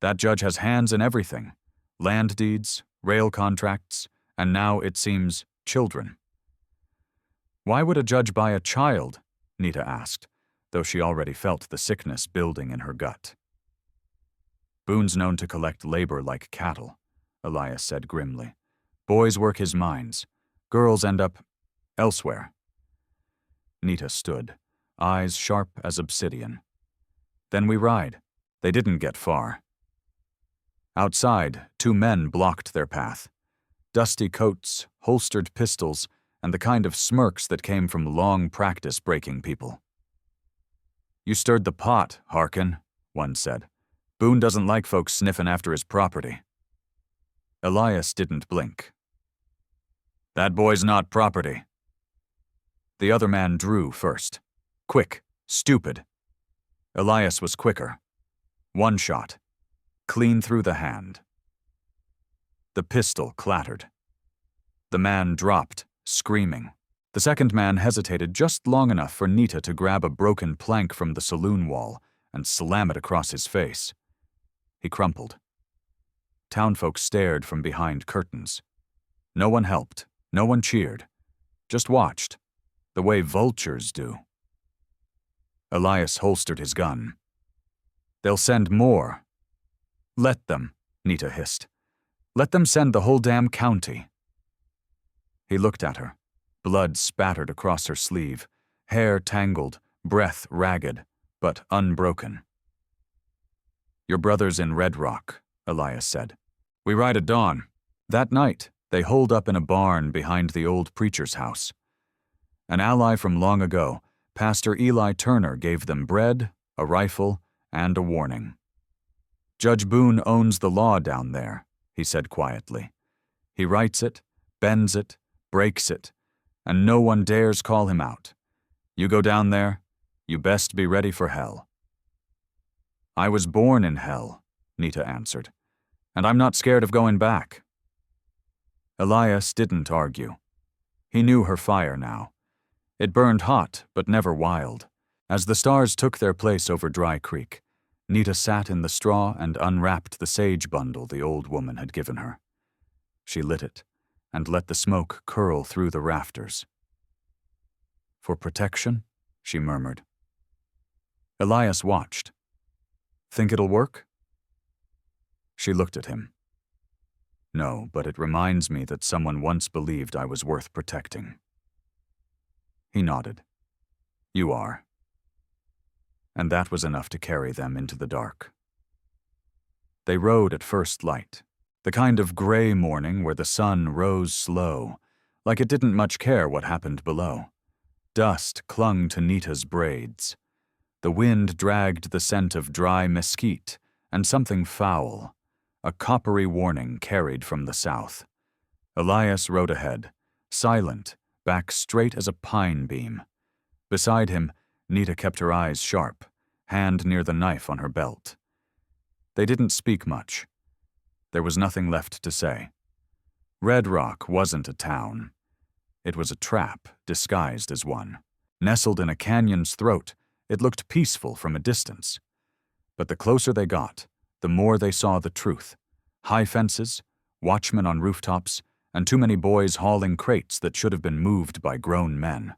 "That judge has hands in everything. Land deeds, rail contracts, and now, it seems, children." "Why would a judge buy a child?" Nita asked, though she already felt the sickness building in her gut. "Boone's known to collect labor like cattle," Elias said grimly. "Boys work his mines. Girls end up elsewhere." Nita stood, eyes sharp as obsidian. "Then we ride." They didn't get far. Outside, 2 men blocked their path. Dusty coats, holstered pistols, and the kind of smirks that came from long practice breaking people. "You stirred the pot, Harkin," one said. "Boone doesn't like folks sniffing after his property." Elias didn't blink. "That boy's not property." The other man drew first. Quick, stupid. Elias was quicker. 1 shot. Clean through the hand. The pistol clattered. The man dropped, screaming. The second man hesitated just long enough for Nita to grab a broken plank from the saloon wall and slam it across his face. He crumpled. Townfolk stared from behind curtains. No one helped, no one cheered, just watched, the way vultures do. Elias holstered his gun. "They'll send more." "Let them," Nita hissed. "Let them send the whole damn county." He looked at her. Blood spattered across her sleeve, hair tangled, breath ragged, but unbroken. "Your brother's in Red Rock," Elias said. "We ride at dawn." That night, they holed up in a barn behind the old preacher's house. An ally from long ago, Pastor Eli Turner gave them bread, a rifle, and a warning. "Judge Boone owns the law down there," he said quietly. "He writes it, bends it, breaks it, and no one dares call him out. You go down there, you best be ready for hell." "I was born in hell," Nita answered, "and I'm not scared of going back." Elias didn't argue. He knew her fire now. It burned hot, but never wild. As the stars took their place over Dry Creek, Nita sat in the straw and unwrapped the sage bundle the old woman had given her. She lit it and let the smoke curl through the rafters. "For protection?" she murmured. Elias watched. "Think it'll work?" She looked at him. "No, but it reminds me that someone once believed I was worth protecting." He nodded. "You are." And that was enough to carry them into the dark. They rode at first light, the kind of gray morning where the sun rose slow, like it didn't much care what happened below. Dust clung to Nita's braids. The wind dragged the scent of dry mesquite and something foul, a coppery warning carried from the south. Elias rode ahead, silent, back straight as a pine beam. Beside him, Nita kept her eyes sharp, hand near the knife on her belt. They didn't speak much. There was nothing left to say. Red Rock wasn't a town. It was a trap disguised as one. Nestled in a canyon's throat, it looked peaceful from a distance. But the closer they got, the more they saw the truth. High fences, watchmen on rooftops, and too many boys hauling crates that should have been moved by grown men.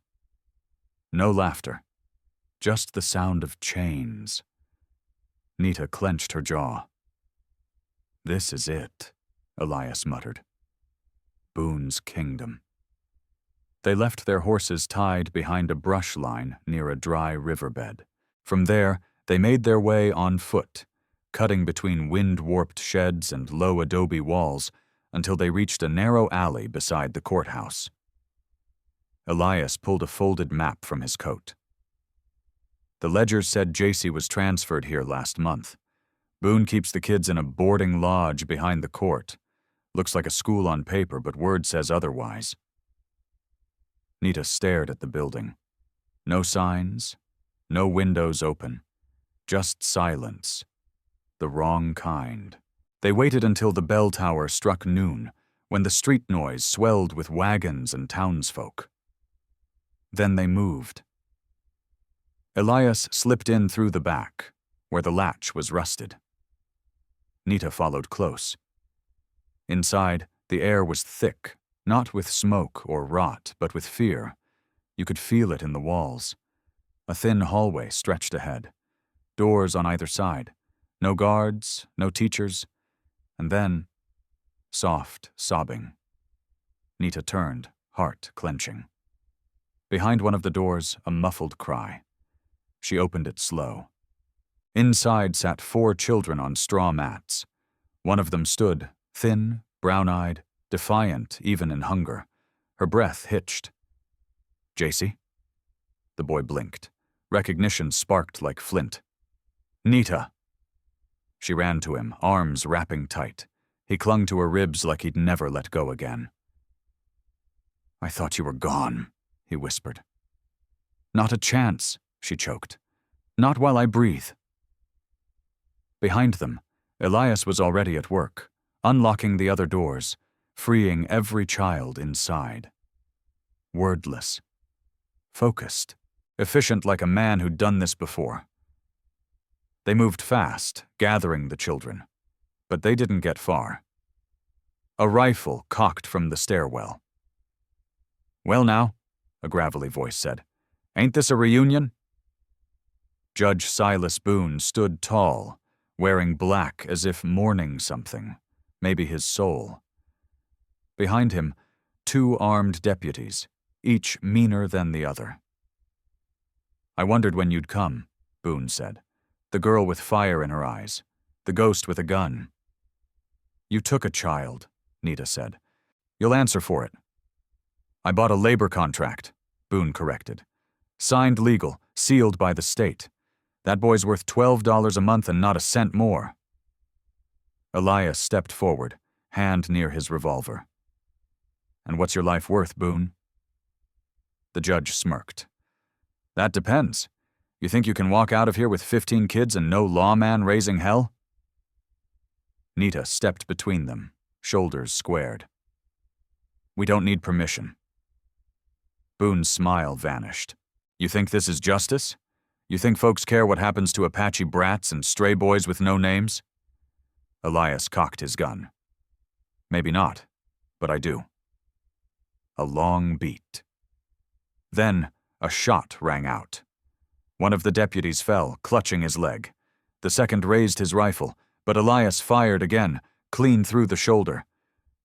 No laughter, just the sound of chains. Nita clenched her jaw. "This is it," Elias muttered. "Boone's kingdom." They left their horses tied behind a brush line near a dry riverbed. From there, they made their way on foot, cutting between wind-warped sheds and low adobe walls until they reached a narrow alley beside the courthouse. Elias pulled a folded map from his coat. The ledger said JC was transferred here last month. Boone keeps the kids in a boarding lodge behind the court. Looks like a school on paper, but word says otherwise. Nita stared at the building. No signs, no windows open, just silence. The wrong kind. They waited until the bell tower struck noon, when the street noise swelled with wagons and townsfolk. Then they moved. Elias slipped in through the back, where the latch was rusted. Nita followed close. Inside, the air was thick, not with smoke or rot, but with fear. You could feel it in the walls. A thin hallway stretched ahead. Doors on either side. No guards, no teachers. And then, soft sobbing. Nita turned, heart clenching. Behind one of the doors, a muffled cry. She opened it slow. Inside sat 4 children on straw mats. One of them stood, thin, brown-eyed, defiant even in hunger. Her breath hitched. JC? The boy blinked. Recognition sparked like flint. Nita! She ran to him, arms wrapping tight. He clung to her ribs like he'd never let go again. I thought you were gone, he whispered. Not a chance, she choked. Not while I breathe. Behind them, Elias was already at work, unlocking the other doors, freeing every child inside. Wordless. Focused. Efficient like a man who'd done this before. They moved fast, gathering the children. But they didn't get far. A rifle cocked from the stairwell. Well now, a gravelly voice said, ain't this a reunion? Judge Silas Boone stood tall, wearing black as if mourning something, maybe his soul. Behind him, 2 armed deputies, each meaner than the other. I wondered when you'd come, Boone said. The girl with fire in her eyes, the ghost with a gun. You took a child, Nita said. You'll answer for it. I bought a labor contract, Boone corrected. Signed legal, sealed by the state. That boy's worth $12 a month and not a cent more. Elias stepped forward, hand near his revolver. And what's your life worth, Boone? The judge smirked. That depends. You think you can walk out of here with 15 kids and no lawman raising hell? Nita stepped between them, shoulders squared. We don't need permission. Boone's smile vanished. You think this is justice? You think folks care what happens to Apache brats and stray boys with no names? Elias cocked his gun. Maybe not, but I do. A long beat. Then, a shot rang out. One of the deputies fell, clutching his leg. The second raised his rifle, but Elias fired again, clean through the shoulder.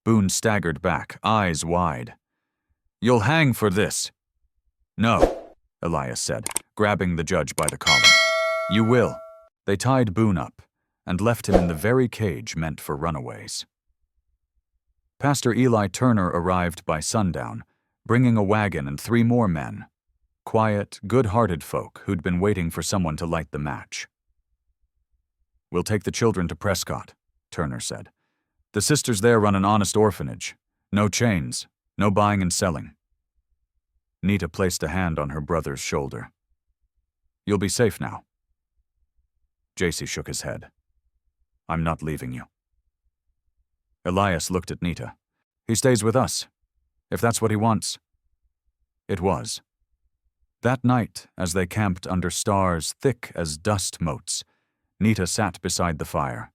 Boone staggered back, eyes wide. You'll hang for this. No, Elias said, grabbing the judge by the collar. You will. They tied Boone up and left him in the very cage meant for runaways. Pastor Eli Turner arrived by sundown, bringing a wagon and 3 more men. Quiet, good-hearted folk who'd been waiting for someone to light the match. We'll take the children to Prescott, Turner said. The sisters there run an honest orphanage. No chains, no buying and selling. Nita placed a hand on her brother's shoulder. You'll be safe now. JC shook his head. I'm not leaving you. Elias looked at Nita. He stays with us, if that's what he wants. It was. That night, as they camped under stars thick as dust motes, Nita sat beside the fire.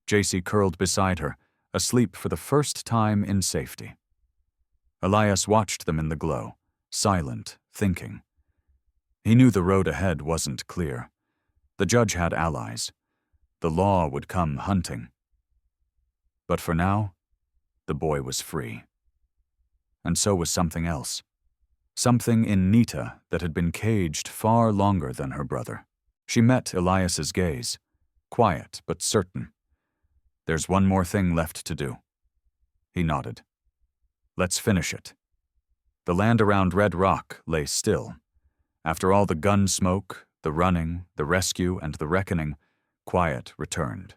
JC curled beside her, asleep for the first time in safety. Elias watched them in the glow, silent, thinking. He knew the road ahead wasn't clear. The judge had allies. The law would come hunting. But for now, the boy was free. And so was something else. Something in Nita that had been caged far longer than her brother. She met Elias's gaze, quiet but certain. "There's one more thing left to do." He nodded. "Let's finish it." The land around Red Rock lay still. After all the gun smoke, the running, the rescue, and the reckoning, quiet returned.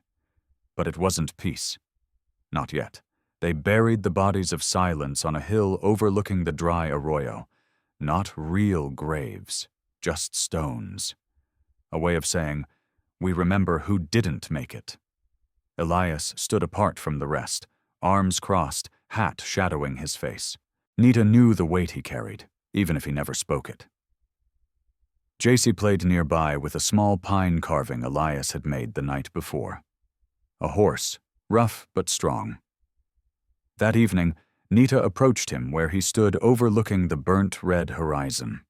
But it wasn't peace. Not yet. They buried the bodies of silence on a hill overlooking the dry arroyo. Not real graves, just stones. A way of saying, we remember who didn't make it. Elias stood apart from the rest, arms crossed, hat shadowing his face. Nita knew the weight he carried, even if he never spoke it. JC played nearby with a small pine carving Elias had made the night before. A horse, rough but strong. That evening, Nita approached him where he stood overlooking the burnt red horizon.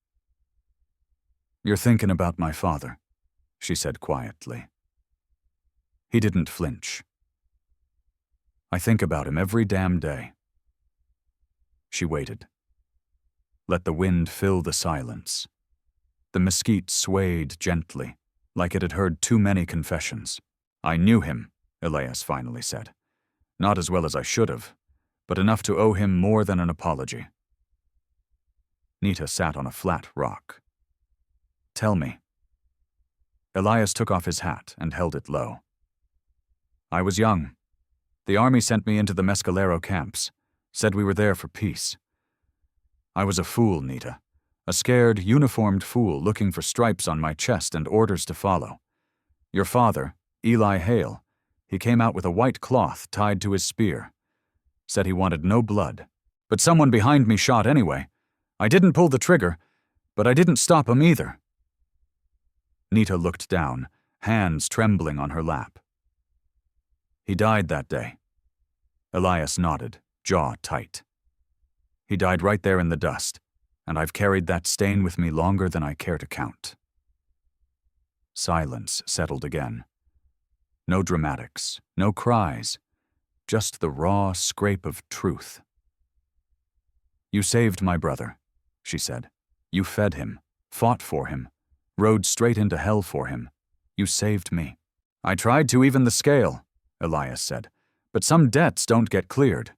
"You're thinking about my father," she said quietly. He didn't flinch. "I think about him every damn day." She waited. Let the wind fill the silence. The mesquite swayed gently, like it had heard too many confessions. "I knew him," Elias finally said. "Not as well as I should have, but enough to owe him more than an apology." Nita sat on a flat rock. "Tell me." Elias took off his hat and held it low. "I was young. The army sent me into the Mescalero camps, said we were there for peace. I was a fool, Nita. A scared, uniformed fool looking for stripes on my chest and orders to follow. Your father, Eli Hale, he came out with a white cloth tied to his spear. Said he wanted no blood. But someone behind me shot anyway. I didn't pull the trigger, but I didn't stop him either." Nita looked down, hands trembling on her lap. "He died that day." Elias nodded, jaw tight. "He died right there in the dust, and I've carried that stain with me longer than I care to count." Silence settled again. No dramatics, no cries, just the raw scrape of truth. "You saved my brother," she said. "You fed him, fought for him, rode straight into hell for him. You saved me." "I tried to even the scale," Elias said, "but some debts don't get cleared."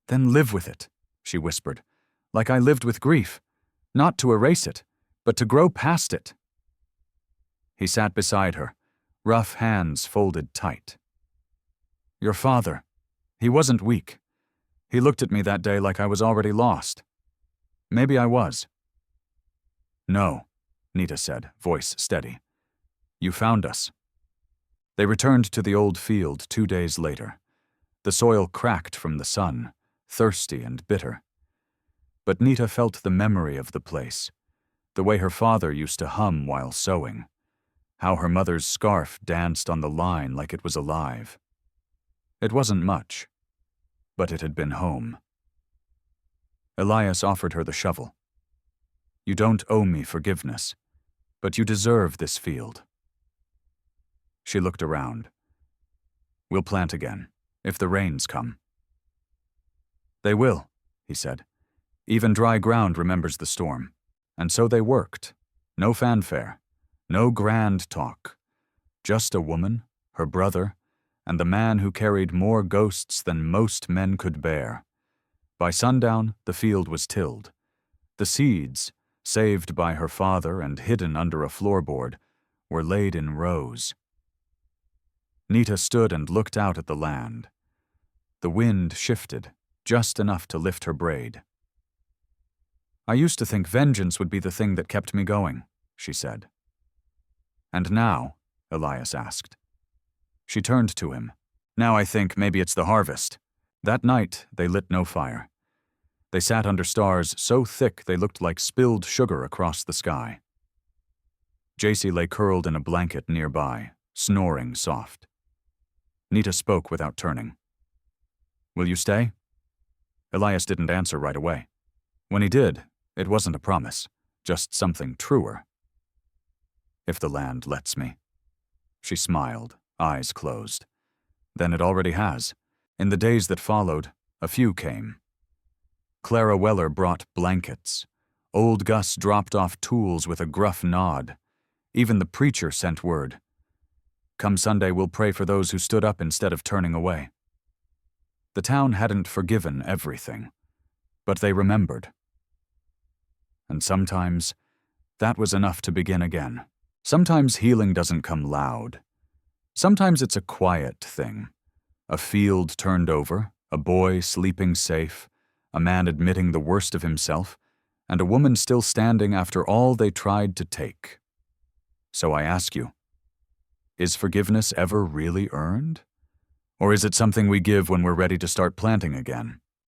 "Then live with it," she whispered, "like I lived with grief, not to erase it, but to grow past it." He sat beside her, rough hands folded tight. "Your father, he wasn't weak. He looked at me that day like I was already lost. Maybe I was." "No," Nita said, voice steady. "You found us." They returned to the old field 2 days later. The soil cracked from the sun, thirsty and bitter. But Nita felt the memory of the place, the way her father used to hum while sewing, how her mother's scarf danced on the line like it was alive. It wasn't much, but it had been home. Elias offered her the shovel. "You don't owe me forgiveness, but you deserve this field." She looked around. "We'll plant again, if the rains come." "They will," he said. "Even dry ground remembers the storm." And so they worked. No fanfare, no grand talk. Just a woman, her brother, and the man who carried more ghosts than most men could bear. By sundown, the field was tilled. The seeds, saved by her father and hidden under a floorboard, were laid in rows. Nita stood and looked out at the land. The wind shifted, just enough to lift her braid. "I used to think vengeance would be the thing that kept me going," she said. "And now?" Elias asked. She turned to him. "Now I think maybe it's the harvest." That night, they lit no fire. They sat under stars so thick they looked like spilled sugar across the sky. JC lay curled in a blanket nearby, snoring soft. Nita spoke without turning. "Will you stay?" Elias didn't answer right away. When he did, it wasn't a promise, just something truer. "If the land lets me." She smiled, eyes closed. "Then it already has." In the days that followed, a few came. Clara Weller brought blankets. Old Gus dropped off tools with a gruff nod. Even the preacher sent word. Come Sunday, we'll pray for those who stood up instead of turning away. The town hadn't forgiven everything, but they remembered. And sometimes, that was enough to begin again. Sometimes healing doesn't come loud. Sometimes it's a quiet thing. A field turned over, a boy sleeping safe, a man admitting the worst of himself, and a woman still standing after all they tried to take. So I ask you, is forgiveness ever really earned? Or is it something we give when we're ready to start planting again?